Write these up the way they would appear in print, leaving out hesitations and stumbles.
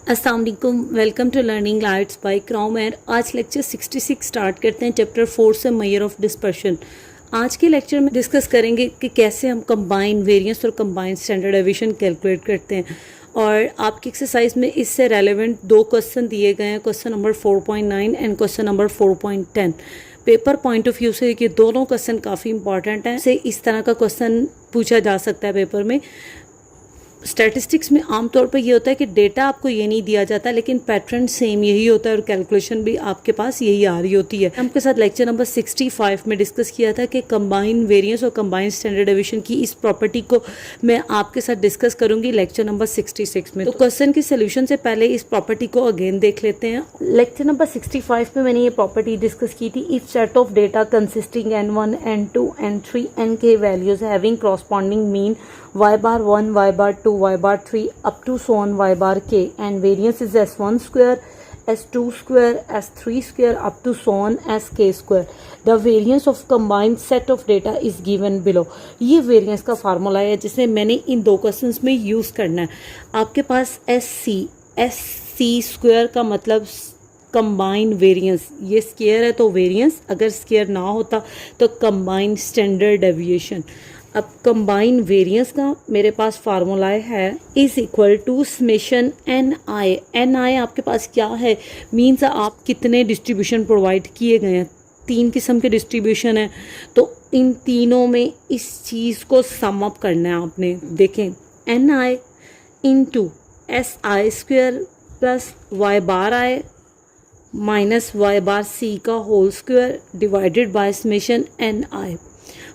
अस्सलाम वालेकुम, welcome to learning lights by क्राउमेर। आज लेक्चर 66 स्टार्ट करते हैं चैप्टर 4 से मेजर ऑफ डिस्पर्शन। आज के लेक्चर में डिस्कस करेंगे कि कैसे हम कंबाइन वेरिएंस और कंबाइन स्टैंडर्ड डेविएशन कैलकुलेट करते हैं। और आपकी एक्सरसाइज में इससे रेलेवेंट दो क्वेश्चन दिए गए हैं, question number 4.9 and question number 4.10। Paper point of view से ये दोनों क्वेश्चन काफ़ी इंपॉर्टेंट हैं। से इस तरह का क्वेश्चन पूछा जा सकता है पेपर में। स्टैटिस्टिक्स में आमतौर पर ये होता है कि डेटा आपको ये नहीं दिया जाता, लेकिन पैटर्न सेम यही होता है और कैलकुलेशन भी आपके पास यही आ रही होती है। हमके साथ लेक्चर नंबर 65 में डिस्कस किया था कि कंबाइन वेरिएंस और कंबाइन स्टैंडर्ड डेविएशन की इस प्रॉपर्टी को मैं आपके साथ डिस्कस करूंगी लेक्चर नंबर 66 में। तो क्वेश्चन की सोल्यूशन से पहले इस प्रॉपर्टी को अगेन देख लेते हैं। लेक्चर नंबर 65 में मैंने ये प्रॉपर्टी डिस्कस की थी। If set of data consisting N1, N2, N3, Nk values having corresponding mean y bar 1, y bar 2, y bar 3 up to so on y bar k and variance is s1 square, s2 square, s3 square up to so on sk square. The variance of combined set of data is given below. ये variance का formula है जिसे मैंने इन दो questions में use करना है। आपके पास SC स्क्वायर का मतलब कंबाइन वेरिएंस, ये स्क्वायर है तो वेरिएंस, अगर स्क्वायर ना होता तो कंबाइन स्टैंडर्ड डेविएशन। अब कंबाइन वेरिएंस का मेरे पास फार्मूला है is equal to summation n i आपके पास क्या है, मीन्स आप कितने डिस्ट्रीब्यूशन प्रोवाइड किए गए हैं। तीन किस्म के डिस्ट्रीब्यूशन है, तो इन तीनों में इस चीज़ को सम अप करना है आपने। देखें n i into s i square plus y bar i minus y bar c का whole square divided by summation n i.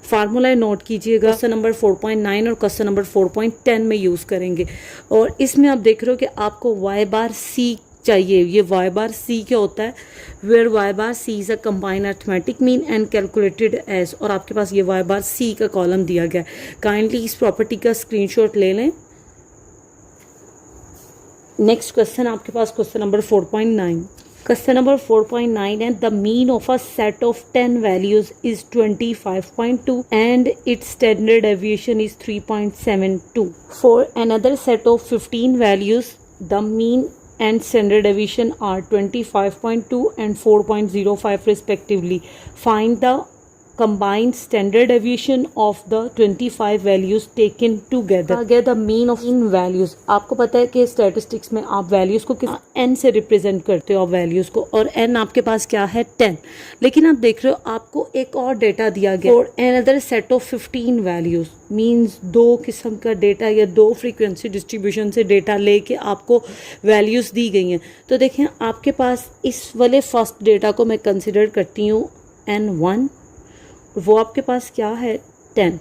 Formula note कीजिएगा, क्वेश्चन नंबर 4.9 और क्वेश्चन नंबर 4.10 में यूज़ करेंगे। और इसमें आप देख रहे हो कि आपको वाई बार सी चाहिए। ये वाई बार सी क्या होता है, where Y bar C is a combine arithmetic mean and calculated as, और आपके पास ये वाई बार सी का कॉलम दिया गया है। काइंडली इस प्रॉपर्टी का स्क्रीनशॉट ले लें। नेक्स्ट क्वेश्चन आपके पास question number 4.9। Question number 4.9 and the mean of a set of 10 values is 25.2 and its standard deviation is 3.72. For another set of 15 values, the mean and standard deviation are 25.2 and 4.05 respectively. Find the combined standard deviation of the 25 values taken together. Get the mean of in values. आपको पता है कि statistics में आप values को किस n से represent करते हो, आप वैल्यूज को, और n आपके पास क्या है 10। लेकिन आप देख रहे हो आपको एक और डेटा दिया गया और another set of 15 values means दो किस्म का डेटा या दो फ्रीक्वेंसी डिस्ट्रीब्यूशन से डेटा लेके आपको वैल्यूज दी गई हैं। तो देखें आपके पास इस वाले फर्स्ट डेटा को मैं कंसिडर करती हूँ N1, वो आपके पास क्या है 10।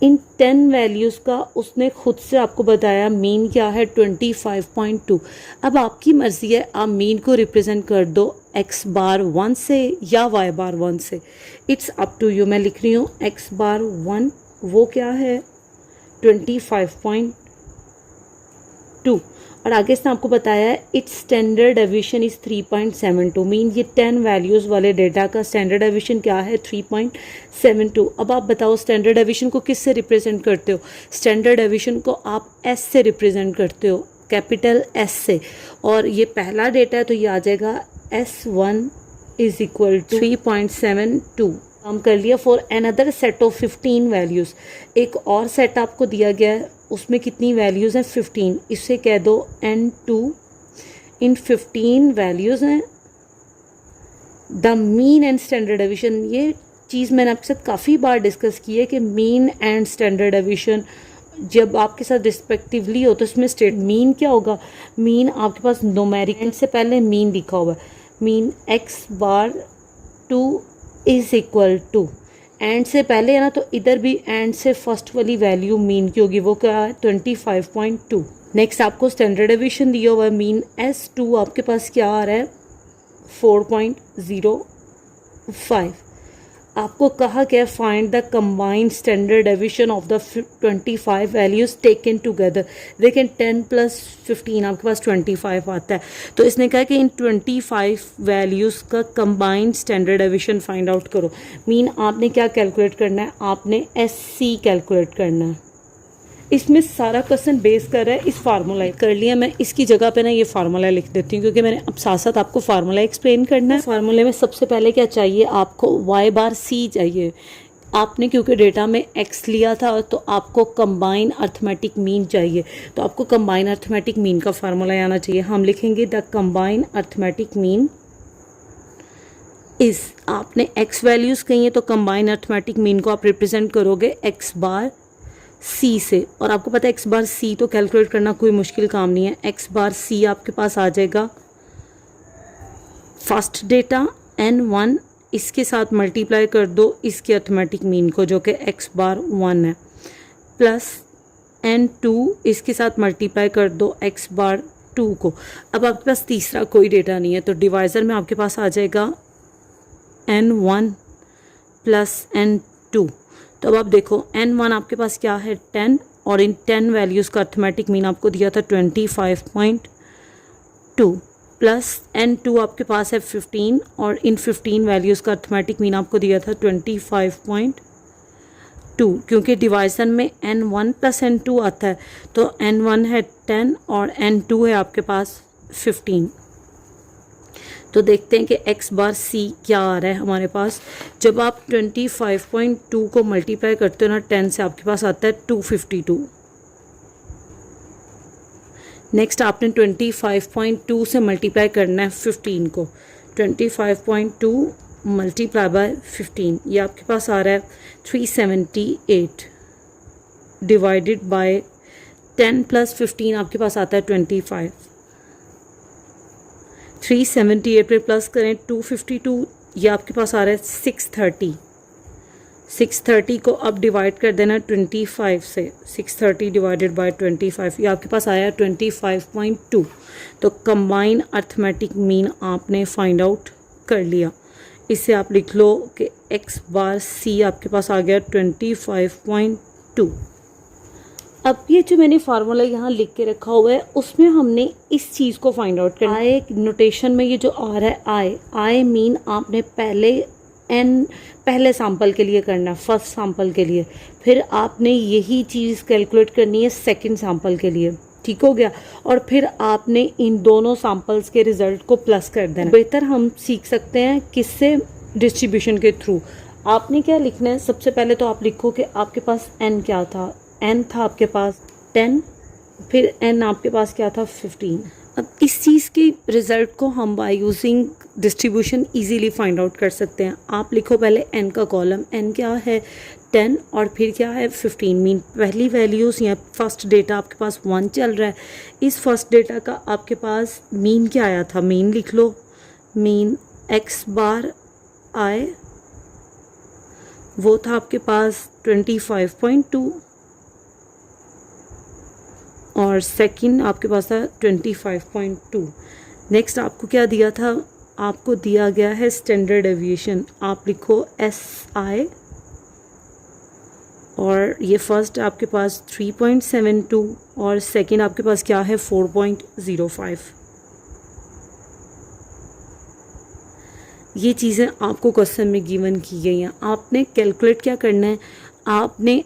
इन 10 वैल्यूज़ का उसने खुद से आपको बताया मीन क्या है 25.2। अब आपकी मर्ज़ी है, आप मीन को रिप्रेजेंट कर दो x बार 1 से या y बार 1 से, इट्स अप टू यू। मैं लिख रही हूँ x बार 1 वो क्या है 25.2, और आगे इसने आपको बताया है it's standard deviation is 3.72 mean ये 10 वैल्यूज़ वाले डेटा का स्टैंडर्ड डेविएशन क्या है 3.72। अब आप बताओ स्टैंडर्ड डेविएशन को किस से रिप्रेजेंट करते हो। स्टैंडर्ड डेविएशन को आप S से रिप्रेजेंट करते हो, कैपिटल S से, और ये पहला डेटा है तो ये आ जाएगा S1 इज इक्वल टू 3.72। हम कर लिया। For another set of 15 values, एक और सेट आपको दिया गया है, उसमें कितनी वैल्यूज़ हैं 15, इससे कह दो N2। इन 15 वैल्यूज़ हैं the mean and standard deviation. ये चीज़ मैंने आपके साथ काफ़ी बार डिस्कस की है कि मीन एंड स्टैंडर्ड डेविएशन जब आपके साथ रिस्पेक्टिवली हो तो इसमें स्टेट मीन क्या होगा, मीन आपके पास न्यूमेरिक से पहले मीन लिखा हुआ है, mean x bar 2 is equal to and से पहले है ना, तो इधर भी एंड से फर्स्ट वाली वैल्यू मीन की होगी, वो क्या है 25.2। नेक्स्ट आपको स्टैंडर्ड डेविएशन दिया हुआ है मीन S2 आपके पास क्या आ रहा है 4.05। आपको कहा गया find the combined standard deviation of the 25 values taken together. देखें 10 प्लस 15 आपके पास 25 आता है, तो इसने कहा कि इन 25 वैल्यूज़ का combined standard deviation find out करो। मीन आपने क्या कैलकुलेट करना है, आपने SC कैलकुलेट करना है। इसमें सारा क्वेश्चन बेस कर रहा है इस फार्मूला कर लिया। मैं इसकी जगह पे ना ये फार्मूला लिख देती हूँ क्योंकि मैंने अब साथ साथ आपको फार्मूला एक्सप्लेन करना है। फार्मूले में सबसे पहले क्या चाहिए आपको, y बार c चाहिए। आपने क्योंकि डेटा में x लिया था तो आपको कंबाइन अर्थमेटिक मीन चाहिए, तो आपको कंबाइन अर्थमेटिक मीन का फार्मूला आना चाहिए। हम लिखेंगे द कंबाइन अर्थमेटिक मीन इस, आपने x वैल्यूज़ कही है तो कंबाइन अर्थमेटिक मीन को आप रिप्रेजेंट करोगे x बार c से, और आपको पता है x बार c तो कैलकुलेट करना कोई मुश्किल काम नहीं है। x बार c आपके पास आ जाएगा फर्स्ट डेटा n1, इसके साथ मल्टीप्लाई कर दो इसके अर्थमेटिक मीन को जो कि x बार 1 है, प्लस n2 इसके साथ मल्टीप्लाई कर दो x बार 2 को। अब आपके पास तीसरा कोई डेटा नहीं है तो डिवाइज़र में आपके पास आ जाएगा n1 प्लस n2। तो अब आप देखो n1 आपके पास क्या है 10, और इन 10 वैल्यूज़ का अर्थमेटिक मीन आपको दिया था 25.2, प्लस n2 आपके पास है 15, और इन 15 वैल्यूज़ का अर्थमेटिक मीन आपको दिया था 25.2। क्योंकि डिवाइज़न में n1 प्लस n2 आता है तो n1 है 10 और n2 है आपके पास 15। तो देखते हैं कि x बार c क्या आ रहा है हमारे पास। जब आप 25.2 को मल्टीप्लाई करते हो ना 10 से, आपके पास आता है 252। नेक्स्ट आपने 25.2 से मल्टीप्लाई करना है 15 को, 25.2 मल्टीप्लाई बाय 15, ये आपके पास आ रहा है 378 डिवाइडेड बाय 10 प्लस 15 आपके पास आता है 25। 378 पे प्लस करें 252, ये आपके पास आ रहा है 630। 630 को अब डिवाइड कर देना 25 से, 630 डिवाइडेड बाय 25, ये आपके पास आया 25.2। तो कंबाइन अर्थमेटिक मीन आपने फाइंड आउट कर लिया। इससे आप लिख लो कि x बार c आपके पास आ गया 25.2। अब ये जो मैंने फार्मूला यहाँ लिख के रखा हुआ है उसमें हमने इस चीज़ को फाइंड आउट करना है। नोटेशन में ये जो आ रहा है आई मीन आपने पहले सैंपल के लिए करना है, फर्स्ट सैंपल के लिए, फिर आपने यही चीज़ कैलकुलेट करनी है सेकंड सैंपल के लिए, ठीक हो गया। और फिर आपने इन दोनों सैंपल्स के रिजल्ट को प्लस कर देना। बेहतर हम सीख सकते हैं किससे, डिस्ट्रीब्यूशन के थ्रू। आपने क्या लिखना है, सबसे पहले तो आप लिखो कि आपके पास n क्या था, n था आपके पास 10, फिर n आपके पास क्या था 15। अब इस चीज़ के रिज़ल्ट को हम by using distribution easily find out कर सकते हैं। आप लिखो पहले n का कॉलम, n क्या है 10 और फिर क्या है 15, मीन पहली वैल्यूज़ या फर्स्ट डेटा आपके पास 1 चल रहा है। इस फर्स्ट डेटा का आपके पास मीन क्या आया था, मीन लिख लो, मीन x बार आए वो था आपके पास 25.2 और सेकंड आपके पास था 25.2। नेक्स्ट आपको क्या दिया था, आपको दिया गया है स्टैंडर्ड डेविएशन, आप लिखो SI, और ये फर्स्ट आपके पास 3.72 और सेकंड आपके पास क्या है 4.05। ये चीज़ें आपको क्वेश्चन में गिवन की गई हैं। आपने कैलकुलेट क्या करना है, आपने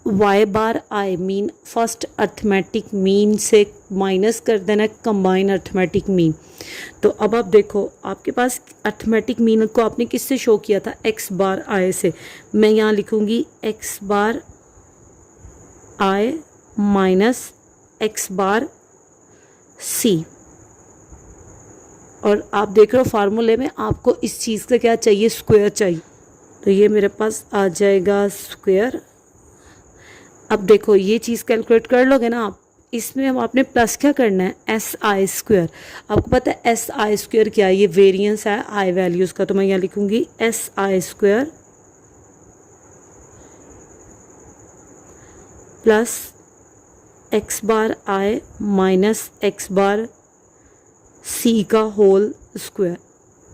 y bar I mean first arithmetic mean से माइनस कर देना कंबाइन अर्थमेटिक मीन। तो अब आप देखो आपके पास अर्थमेटिक मीन को आपने किससे शो किया था, x बार आई से। मैं यहाँ लिखूँगी x bar i minus x bar c, और आप देख रहे हो फार्मूले में आपको इस चीज़ का क्या चाहिए, स्क्वायर चाहिए। तो ये मेरे पास आ जाएगा स्क्वायर। अब देखो ये चीज़ कैलकुलेट कर लोगे ना आप, इसमें अब आपने प्लस क्या करना है SI स्क्वायर। आपको पता है SI स्क्वायर क्या है, ये वेरिएंस है आई वैल्यूज़ का। तो मैं यहाँ लिखूँगी SI square plus x bar i minus x bar c का होल स्क्वायर।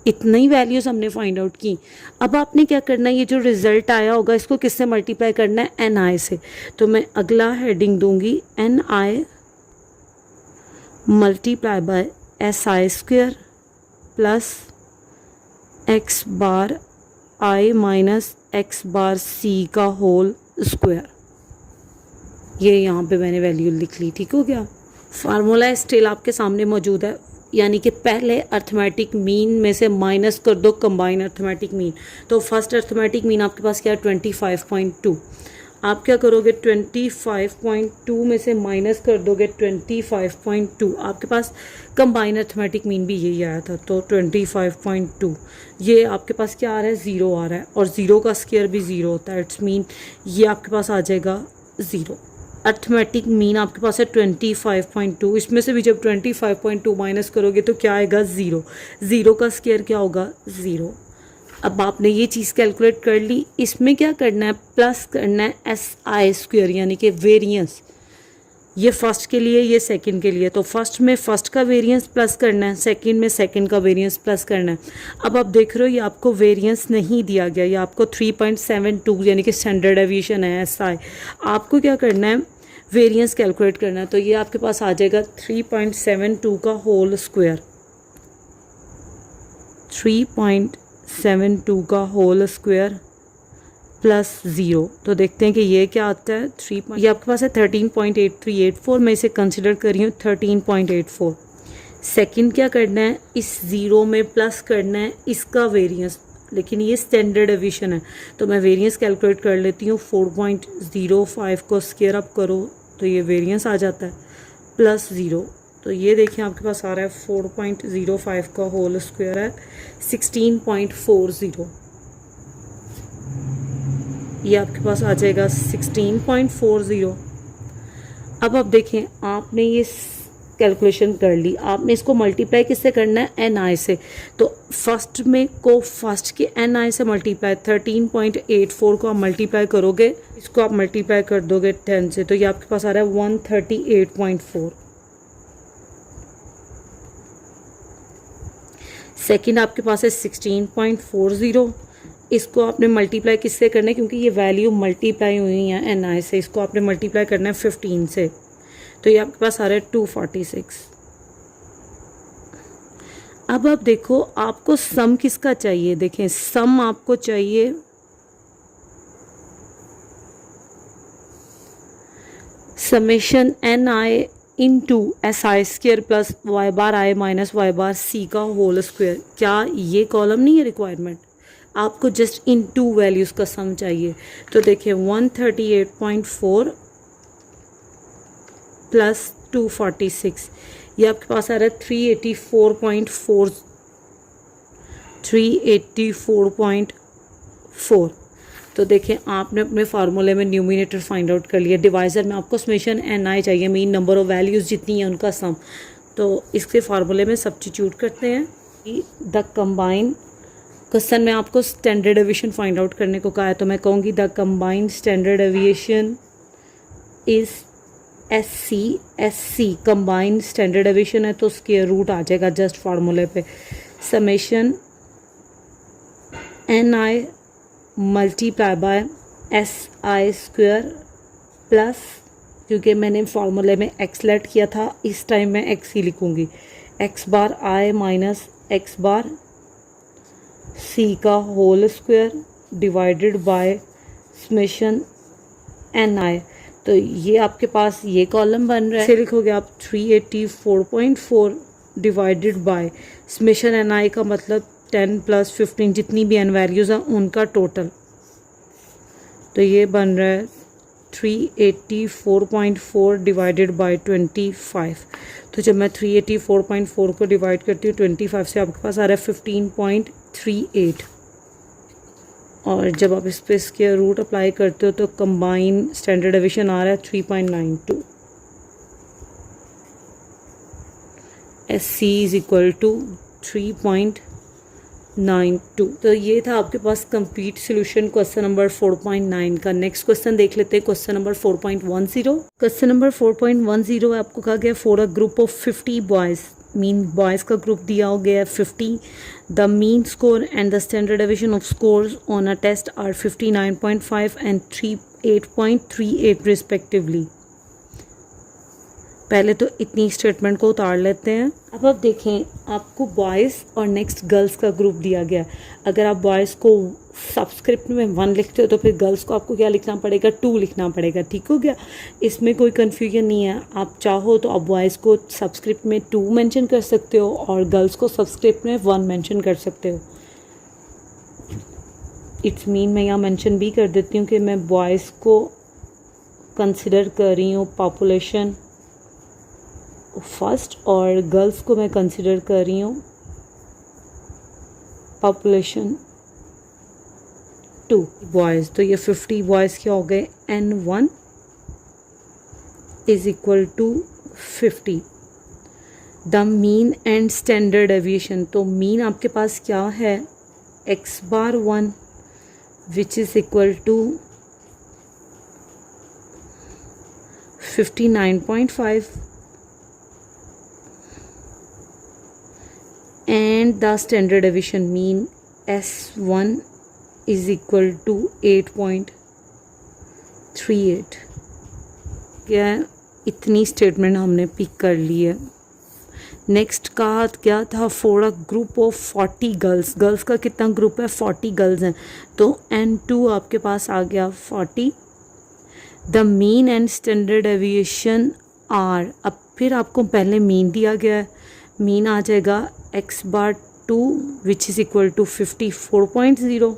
इतना ही वैल्यूज़ हमने फाइंड आउट की। अब आपने क्या करना है, ये जो रिज़ल्ट आया होगा इसको किससे मल्टीप्लाई करना है, NI से। तो मैं अगला हेडिंग दूंगी NI multiply by SI square plus x bar I minus x bar c का होल स्क्वायर। ये यहाँ पे मैंने वैल्यू लिख ली, ठीक हो गया। फार्मूला स्टिल आपके सामने मौजूद है, यानी कि पहले अर्थमेटिक मीन में से माइनस कर दो कंबाइन अर्थमेटिक मीन। तो फर्स्ट अर्थमेटिक मीन आपके पास क्या है 25.2। आप क्या करोगे 25.2 में से माइनस कर दोगे 25.2, आपके पास कंबाइन अर्थमेटिक मीन भी यही आया था। तो 25.2 ये आपके पास क्या आ रहा है 0 आ रहा है, और 0 का स्क्वायर भी 0 होता है, इट्स मीन ये आपके पास आ जाएगा 0। अर्थमेटिक मीन आपके पास है 25.2, इसमें से भी जब 25.2 माइनस करोगे तो क्या आएगा 0। 0 का स्क्वायर क्या होगा 0। अब आपने ये चीज़ कैलकुलेट कर ली, इसमें क्या करना है प्लस करना है SI स्क्वायर यानी कि वेरिएंस। ये फर्स्ट के लिए, ये सेकंड के लिए, तो फर्स्ट में फर्स्ट का वेरिएंस प्लस करना है, सेकंड में सेकंड का वेरिएंस प्लस करना है। अब आप देख रहे हो ये आपको वेरिएंस नहीं दिया गया, ये आपको 3.72 यानी कि स्टैंडर्ड डेविएशन है SI। आपको क्या करना है वेरिएंस कैलकुलेट करना है, तो ये आपके पास आ जाएगा 3.72 का होल स्क्वायर, 3.72 का होल स्क्वायर प्लस 0। तो देखते हैं कि ये क्या आता है 3, ये आपके पास है 13.8384, मैं इसे कंसिडर कर रही हूँ 13.84। सेकंड क्या करना है इस 0 में प्लस करना है इसका वेरिएंस, लेकिन ये स्टैंडर्ड डेविएशन है तो मैं वेरिएंस कैलकुलेट कर लेती हूँ। 4.05 को स्क्वायर अप करो तो ये वेरिएंस आ जाता है प्लस 0। तो ये देखिए आपके पास आ रहा है 4.05 का होल स्क्वायर है 16.40, ये आपके पास आ जाएगा 16.40। अब आप देखें आपने ये कैलकुलेशन कर ली, आपने इसको मल्टीप्लाई किससे करना है NI से। तो फर्स्ट में को फर्स्ट के NI से मल्टीप्लाई 13.84 को आप मल्टीप्लाई करोगे, इसको आप मल्टीप्लाई कर दोगे 10 से, तो ये आपके पास आ रहा है 138.4। सेकंड आपके पास है 16.40, इसको आपने मल्टीप्लाई किससे करना है क्योंकि ये वैल्यू मल्टीप्लाई हुई है NI से, इसको आपने मल्टीप्लाई करना है 15 से, तो ये आपके पास आ रहा है 246। अब आप देखो आपको सम किसका चाहिए, देखें सम आपको चाहिए summation NI into SI square plus Y bar I minus Y bar C का होल स्क्वायर। क्या ये कॉलम नहीं है रिक्वायरमेंट, आपको जस्ट इन टू वैल्यूज़ का सम चाहिए। तो देखिए 138.4 प्लस 246, ये आपके पास आ रहा है 384.4, 384.4। तो देखें आपने अपने फार्मूले में न्यूमिनेटर फाइंड आउट कर लिया, डिवाइज़र में आपको समेशन NI चाहिए, मीन नंबर ऑफ वैल्यूज़ जितनी हैं उनका सम। तो इसके फार्मूले में सब्स्टिट्यूट करते हैं कि द कंबाइन, क्वेश्चन में आपको स्टैंडर्ड डेविएशन फाइंड आउट करने को कहा है, तो मैं कहूँगी the combined standard deviation is SC combined standard deviation है तो स्क्वायर रूट आ जाएगा जस्ट फार्मूले पे, summation NI multiply by SI square plus, क्योंकि मैंने फार्मूले में x लेट किया था इस टाइम मैं x ही लिखूँगी, x bar I minus x bar C का whole square divided by summation NI। तो ये आपके पास ये कॉलम बन रहा है, इसे लिखोगे आप 384.4 डिवाइडेड बाय समेशन NI का मतलब 10 प्लस 15 जितनी भी n वैल्यूज़ हैं उनका टोटल, तो ये बन रहा है 384.4 डिवाइडेड बाय 25। तो जब मैं 384.4 को डिवाइड करती हूँ 25 से आपके पास आ रहा है 15.38, और जब आप इस पे स्क्वायर रूट अप्लाई करते हो तो कंबाइन स्टैंडर्ड डेविएशन आ रहा है 3.92। SC is equal to 3.92। तो ये था आपके पास कंप्लीट सॉल्यूशन क्वेश्चन नंबर 4.9 का। नेक्स्ट क्वेश्चन देख लेते हैं, क्वेश्चन नंबर 4.10। क्वेश्चन नंबर 4.10 आपको कहा गया for a group of 50 boys, mean boys का ग्रुप दिया हो गया है 50, the mean score and the standard deviation of scores on a test are 59.5 and 38.38 respectively. पहले तो इतनी स्टेटमेंट को उतार लेते हैं। अब आप देखें आपको बॉयज़ और नेक्स्ट गर्ल्स का ग्रुप दिया गया, अगर आप बॉयज़ को सब्सक्रिप्ट में 1 लिखते हो तो फिर गर्ल्स को आपको क्या लिखना पड़ेगा, 2 लिखना पड़ेगा। ठीक हो गया, इसमें कोई कन्फ्यूजन नहीं है। आप चाहो तो आप बॉयज़ को सब्सक्रिप्ट में 2 मेंशन कर सकते हो और गर्ल्स को सब्सक्रिप्ट में 1 मेंशन कर सकते हो। इट्स मीन मैं यहाँ मेंशन भी कर देती हूँ कि मैं बॉयज़ को कंसिडर कर रही हूँ पॉपुलेशन फर्स्ट और गर्ल्स को मैं कंसिडर कर रही हूँ पॉपुलेशन 2 बॉयज़। तो ये 50 बॉयज़ क्या हो गए, N1 is equal to 50। The mean and standard deviation, तो मीन आपके पास क्या है, x⁻1 which is equal to 59.5 and the standard deviation mean S1 is equal to 8.38। क्या इतनी स्टेटमेंट हमने पिक कर ली है। नेक्स्ट कहा क्या था, for a group of 40 girls, girls का कितना ग्रुप है, 40 गर्ल्स हैं, तो N2 आपके पास आ गया 40। The mean and standard deviation are, अब फिर आपको पहले मीन दिया गया है, मीन आ जाएगा x⁻2 which is equal to 54.0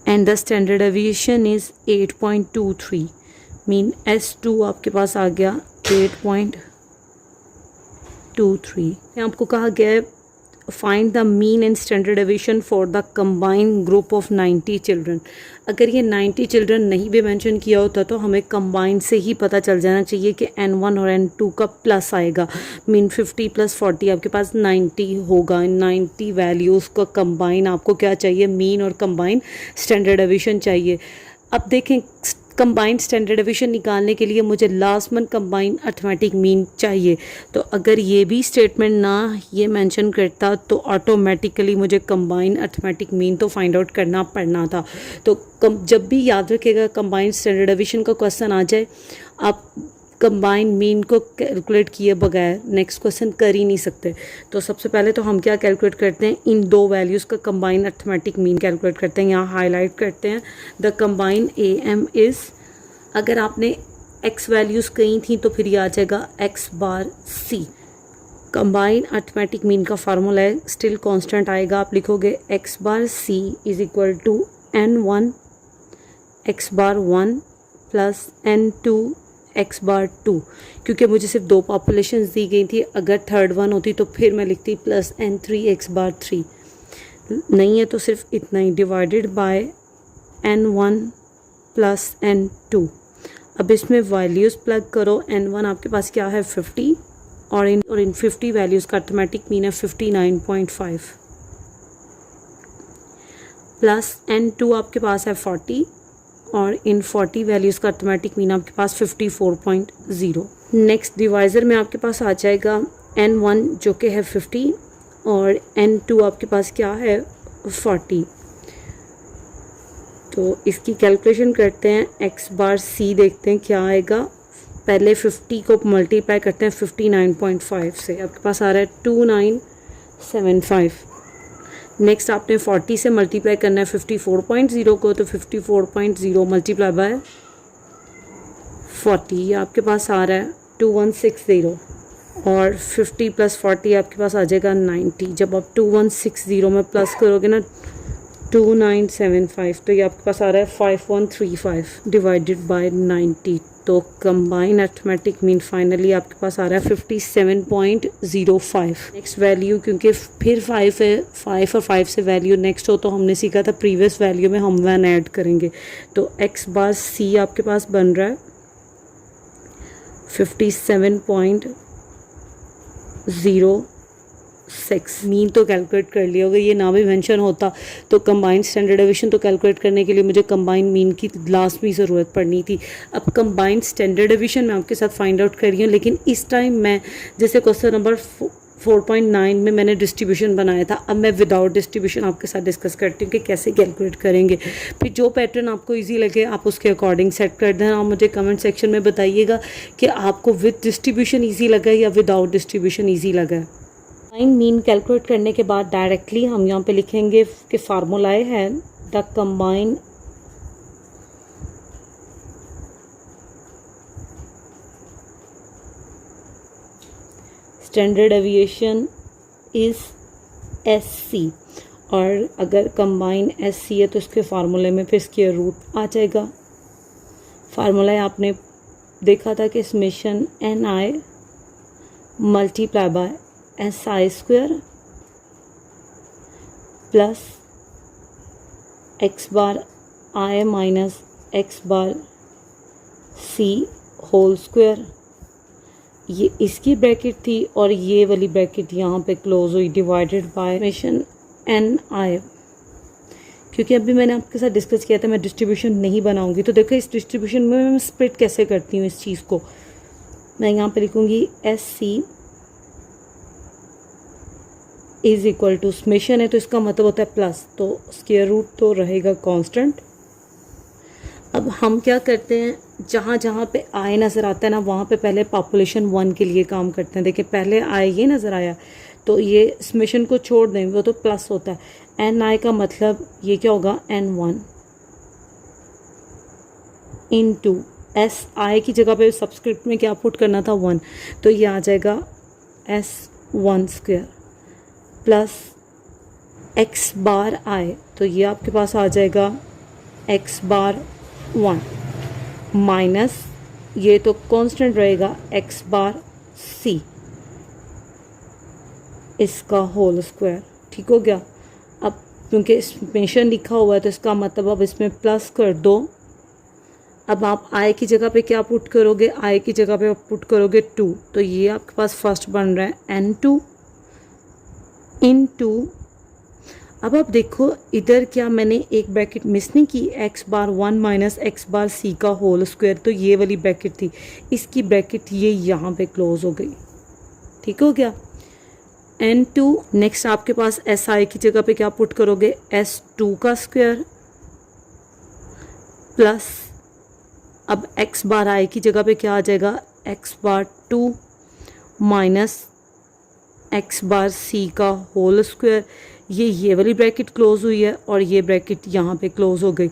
and the standard deviation is 8.23। Mean S2 आपके पास आ गया 8.23। आपको कहा गया है find the mean and standard deviation for the combined group of 90 children. अगर ये 90 चिल्ड्रन नहीं भी मेंशन किया होता तो हमें कंबाइंड से ही पता चल जाना चाहिए कि N1 और N2 का प्लस आएगा। मीन 50 + 40 आपके पास 90 होगा। 90 वैल्यूज़ का कंबाइन आपको क्या चाहिए, मीन और कंबाइन स्टैंडर्ड डेविएशन चाहिए। अब देखें कंबाइंड स्टैंडर्ड डेविएशन निकालने के लिए मुझे last month combined arithmetic mean चाहिए। तो अगर ये भी स्टेटमेंट ना ये मेंशन करता तो ऑटोमेटिकली मुझे कंबाइंड अर्थमेटिक मीन तो फाइंड आउट करना पड़ना था। तो जब भी याद रखिएगा कंबाइंड स्टैंडर्ड डेविएशन का क्वेश्चन आ जाए, आप कंबाइंड मीन को कैलकुलेट किए बगैर नेक्स्ट क्वेश्चन कर ही नहीं सकते। तो सबसे पहले तो हम क्या कैलकुलेट करते हैं, इन 2 वैल्यूज़ का कंबाइंड अर्थमेटिक मीन कैलकुलेट करते हैं। यहाँ हाईलाइट करते हैं द कंबाइंड AM इज़, अगर आपने x वैल्यूज़ कही थी तो फिर ये आ जाएगा x⁻c। कंबाइंड अर्थमेटिक मीन का फार्मूला है, स्टिल कांस्टेंट आएगा, आप लिखोगे x⁻c is equal to N1 x⁻1 plus N2 x⁻2। क्योंकि मुझे सिर्फ 2 पॉपुलेशंस दी गई थी, अगर थर्ड वन होती तो फिर मैं लिखती प्लस N3 x⁻3। नहीं है तो सिर्फ इतना ही, divided by N1 plus N2। अब इसमें वैल्यूज़ प्लग करो, N1 आपके पास क्या है 50 और इन 50 वैल्यूज़ का अर्थमेटिक मीन है 59.5 प्लस N2 आपके पास है 40 और इन 40 वैल्यूज़ का अर्थमेटिक मीन आपके पास 54.0। नेक्स्ट डिवाइज़र में आपके पास आ जाएगा N1 जो कि है 50 और N2 आपके पास क्या है 40। तो इसकी कैलकुलेशन करते हैं, x⁻c देखते हैं क्या आएगा। पहले 50 को मल्टीप्लाई करते हैं 59.5 से, आपके पास आ रहा है 2975। नेक्स्ट आपने 40 से मल्टीप्लाई करना है 54.0 को, तो 54.0 मल्टीप्लाई बाय 40 आपके पास आ रहा है 2160 और 50 + 40 आपके पास आ जाएगा 90। जब आप 2160 में प्लस करोगे ना 2975 तो ये आपके पास आ रहा है 5135 डिवाइडेड बाय 90। तो कंबाइन अर्थमेटिक मीन फाइनली आपके पास आ रहा है 57.05। नेक्स्ट वैल्यू, क्योंकि फिर 5 है, 5 और 5 से वैल्यू नेक्स्ट हो तो हमने सीखा था प्रीवियस वैल्यू में हम 1 ऐड करेंगे। तो x⁻c आपके पास बन रहा है 57.06। मीन तो कैलकुलेट कर लिया होगा, ये ना भी मेंशन होता तो कंबाइंड स्टैंडर्ड डेविएशन तो कैलकुलेट करने के लिए मुझे कंबाइंड मीन की लास्ट में ज़रूरत पड़नी थी। अब कंबाइंड स्टैंडर्ड डेविएशन मैं आपके साथ फाइंड आउट कर रही हूँ, लेकिन इस टाइम मैं जैसे क्वेश्चन नंबर 4.9 में मैंने डिस्ट्रीब्यूशन बनाया था, अब मैं विदाउट डिस्ट्रीब्यूशन आपके साथ डिस्कस करती हूँ कि कैसे कैलकुलेट करेंगे। फिर जो पैटर्न आपको इजी लगे आप उसके अकॉर्डिंग सेट कर देना और मुझे कमेंट सेक्शन में बताइएगा कि आपको विद डिस्ट्रीब्यूशन इजी लगा है या विदाउट डिस्ट्रीब्यूशन इजी लगा है। मीन कैलकुलेट करने के बाद डायरेक्टली हम यहाँ पे लिखेंगे कि फार्मूलाए है the combine standard deviation is SC, और अगर कंबाइन SC है तो इसके फार्मूले में फिर स्क्वायर रूट आ जाएगा। फार्मूला आपने देखा था कि summation NI multiply by SI square plus x bar I minus x bar C whole square, ये इसकी ब्रैकेट थी और ये वाली ब्रैकेट यहाँ पे क्लोज हुई डिवाइडेड बाय समेशन NI। क्योंकि अभी मैंने आपके साथ डिस्कस किया था मैं डिस्ट्रीब्यूशन नहीं बनाऊंगी, तो देखो इस डिस्ट्रीब्यूशन में मैं स्प्लिट कैसे करती हूँ इस चीज़ को। मैं यहाँ पे लिखूँगी SC is equal to summation है तो इसका मतलब होता है प्लस, तो स्क्वायर रूट तो रहेगा कांस्टेंट। अब हम क्या करते हैं, जहाँ जहाँ पे I नज़र आता है ना वहाँ पे पहले पॉपुलेशन 1 के लिए काम करते हैं। देखिए पहले I ये नज़र आया तो ये समेशन को छोड़ दें, वो तो प्लस होता है। NI का मतलब ये क्या होगा N1 इंटू SI की जगह पे सब्सक्रिप्ट में क्या पुट करना था 1, तो ये आ जाएगा S1 square plus x bar I, तो ये आपके पास आ जाएगा x बार 1 माइनस ये तो कांस्टेंट रहेगा x बार C इसका होल स्क्वायर। ठीक हो गया। अब क्योंकि समेशन लिखा हुआ है तो इसका मतलब अब इसमें प्लस कर दो। अब आप I की जगह पे क्या पुट करोगे, I की जगह पे पुट करोगे 2, तो ये आपके पास फर्स्ट बन रहा है N2 इनटू, अब आप देखो इधर क्या मैंने एक ब्रैकेट मिस नहीं की, x बार 1 माइनस x बार C का होल स्क्वायर, तो ये वाली ब्रैकेट थी, इसकी ब्रैकेट ये यहाँ पे क्लोज हो गई। ठीक हो गया। N2 नेक्स्ट आपके पास SI की जगह पे क्या पुट करोगे, S2 का स्क्वायर प्लस अब x बार I की जगह पे क्या आ जाएगा, x bar 2 minus x bar C का होल स्क्वायर। ये वाली ब्रैकेट क्लोज हुई है और ये ब्रैकेट यहाँ पे क्लोज हो गई।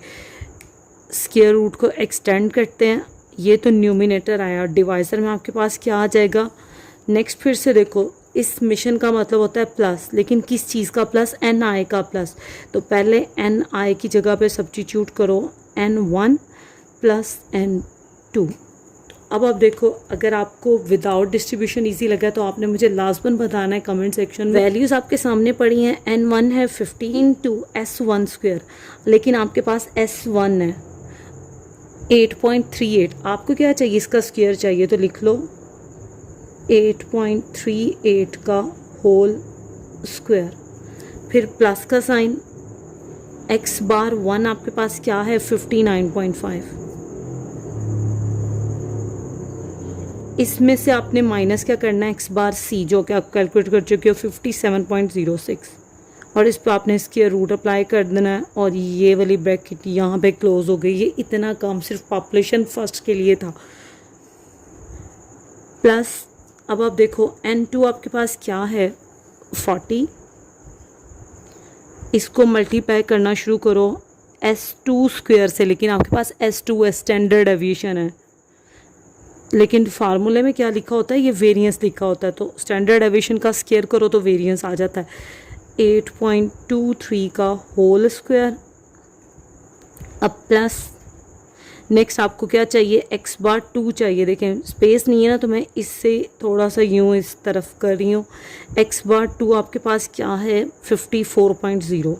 स्क्वायर रूट को एक्सटेंड करते हैं, ये तो न्यूमिनेटर आया, डिवाइज़र में आपके पास क्या आ जाएगा। नेक्स्ट फिर से देखो इस मिशन का मतलब होता है प्लस, लेकिन किस चीज़ का प्लस, NI का प्लस, तो पहले NI की जगह पे सब्स्टिट्यूट करो N1 प्लस N2। अब आप देखो अगर आपको विदाउट डिस्ट्रीब्यूशन इजी लगा तो आपने मुझे लाजमन बताना है कमेंट सेक्शन में। वैल्यूज़ आपके सामने पड़ी हैं, N1 है 50 इंटू S1 स्क्वायर, लेकिन आपके पास S1 है 8.38, आपको क्या चाहिए, इसका स्क्वायर चाहिए, तो लिख लो 8.38 का होल स्क्वायर, फिर प्लस का साइन, x बार 1 आपके पास क्या है 59.5, इसमें से आपने माइनस क्या करना है x बार C जो कि आप कैलकुलेट कर चुके हो 57.06, और इस पर आपने स्क्वायर रूट अप्लाई कर देना है और ये वाली ब्रैकेट यहाँ पे क्लोज हो गई। ये इतना काम सिर्फ पॉपुलेशन फर्स्ट के लिए था। प्लस अब आप देखो N2 आपके पास क्या है 40, इसको मल्टीप्लाई करना शुरू करो S2 स्क्वायर से, लेकिन आपके पास S2 स्टैंडर्ड डेविएशन है, लेकिन फार्मूले में क्या लिखा होता है, ये वेरिएंस लिखा होता है, तो स्टैंडर्ड डेविएशन का स्क्वायर करो तो वेरिएंस आ जाता है 8.23 का होल स्क्वायर। अब प्लस नेक्स्ट आपको क्या चाहिए, x बार 2 चाहिए, देखें स्पेस नहीं है ना तो मैं इससे थोड़ा सा यूँ इस तरफ कर रही हूँ। x बार 2 आपके पास क्या है 54.0,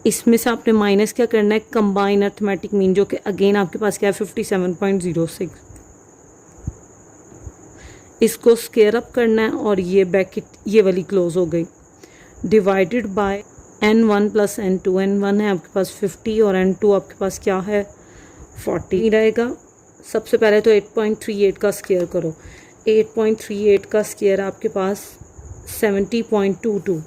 इसमें से आपने माइनस क्या करना है, कंबाइन अर्थमेटिक मीन, जो कि अगेन आपके पास क्या है 57.06, इसको स्क्वायर अप करना है और ये ब्रैकेट ये वाली क्लोज हो गई, divided by N1 plus N2, N1 है आपके पास 50 और N2 आपके पास क्या है 40 रहेगा। सबसे पहले तो 8.38 का स्क्वायर करो, 8.38 का स्क्वायर आपके पास 70.22,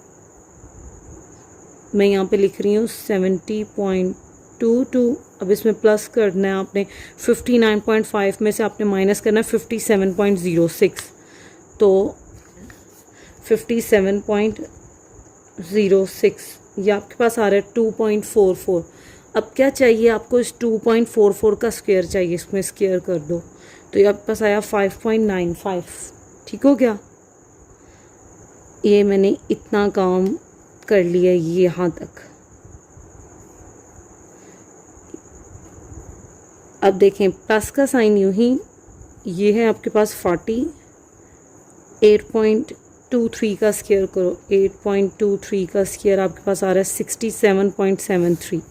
मैं यहाँ पे लिख रही हूँ 70.22। अब इसमें प्लस करना है आपने 59.5 में से आपने माइनस करना है 57.06, तो 57.06, ये आपके पास आ रहा है 2.44। अब क्या चाहिए आपको, इस 2.44 का स्क्वायर चाहिए, इसमें स्क्वायर कर दो तो ये आपके पास आया 5.95। ठीक हो गया, ये मैंने इतना काम कर लिया ये यहाँ तक। अब देखें प्लस का साइन यूं ही, ये है आपके पास 40, 8.23 का स्क्वायर करो, 8.23 का स्क्वायर आपके पास आ रहा है 67.73।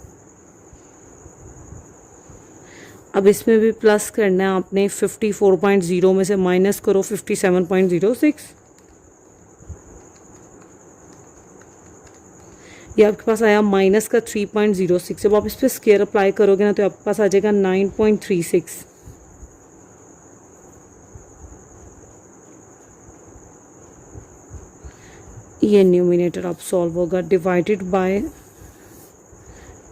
अब इसमें भी प्लस करना है आपने, 54.0 में से माइनस करो 57.06, ये आपके पास आया माइनस का 3.06। जब आप इस पर स्क्वायर अप्लाई करोगे ना तो आपके पास आ जाएगा 9.36। ये न्यूमिनेटर आप सॉल्व होगा, डिवाइडेड बाय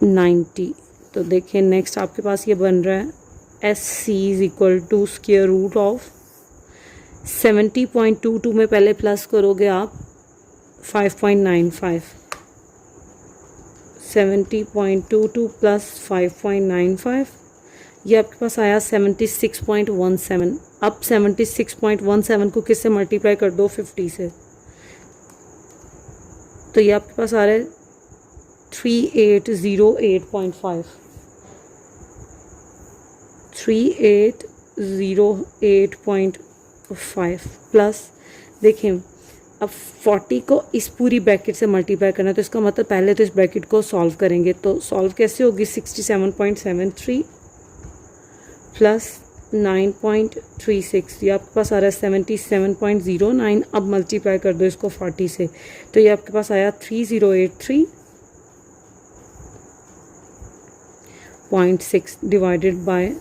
90। तो देखिए नेक्स्ट आपके पास ये बन रहा है S C is equal to square root of 70.22 में पहले प्लस करोगे आप 5.95, 70.22 प्लस 5.95, ये आपके पास आया 76.17। अब 76.17 को किससे मल्टीप्लाई कर दो, 50 से, तो ये आपके पास आ रहा है 3808.5, 3808.5 प्लस देखें अब 40 को इस पूरी ब्रैकेट से मल्टीप्लाई करना है, तो इसका मतलब पहले तो इस ब्रैकेट को सॉल्व करेंगे। तो सॉल्व कैसे होगी, 67.73 प्लस 9.36, ये आपके पास आ रहा है 77.09। अब मल्टीप्लाई कर दो इसको 40 से, तो ये आपके पास आया 3083.6 डिवाइडेड बाय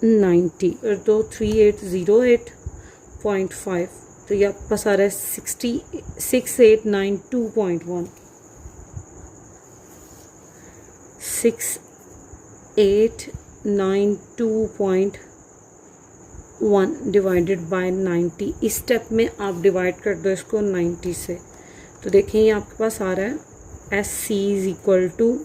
90 कर दो 3808.5, तो ये आपके पास आ रहा है 6892.1, 6892.1 डिवाइडेड बाय 90। इस स्टेप में आप डिवाइड कर दो इसको 90 से, तो देखें ये आपके पास आ रहा है S C is equal to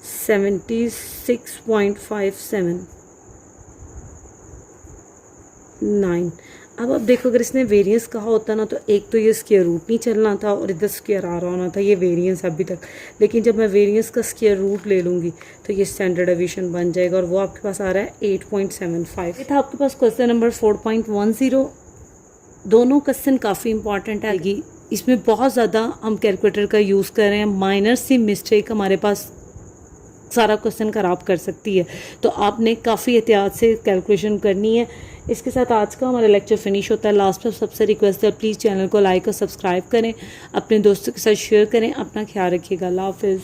76.57 अब आप देखो अगर इसने वेरिएंस कहा होता ना तो एक तो ये स्क्वायर रूट नहीं चलना था और इधर स्क्वायर आ रहा होना था, ये वेरिएंस अभी तक। लेकिन जब मैं वेरिएंस का स्क्वायर रूट ले लूँगी तो ये स्टैंडर्ड डेविएशन बन जाएगा और वो आपके पास आ रहा है 8.75। ये था आपके पास क्वेश्चन नंबर 4.10। दोनों क्वेश्चन काफ़ी इंपॉर्टेंट है, इसमें बहुत ज़्यादा हम कैलकुलेटर का यूज़ कर रहे हैं, माइनर सी मिस्टेक हमारे पास सारा क्वेश्चन ख़राब कर सकती है, तो आपने काफ़ी एहतियात से कैलकुलेशन करनी है। इसके साथ आज का हमारा लेक्चर फिनिश होता है। लास्ट पर सबसे रिक्वेस्ट है प्लीज़ चैनल को लाइक और सब्सक्राइब करें, अपने दोस्तों के साथ शेयर करें, अपना ख्याल रखिएगा। अल्लाह हाफिज़।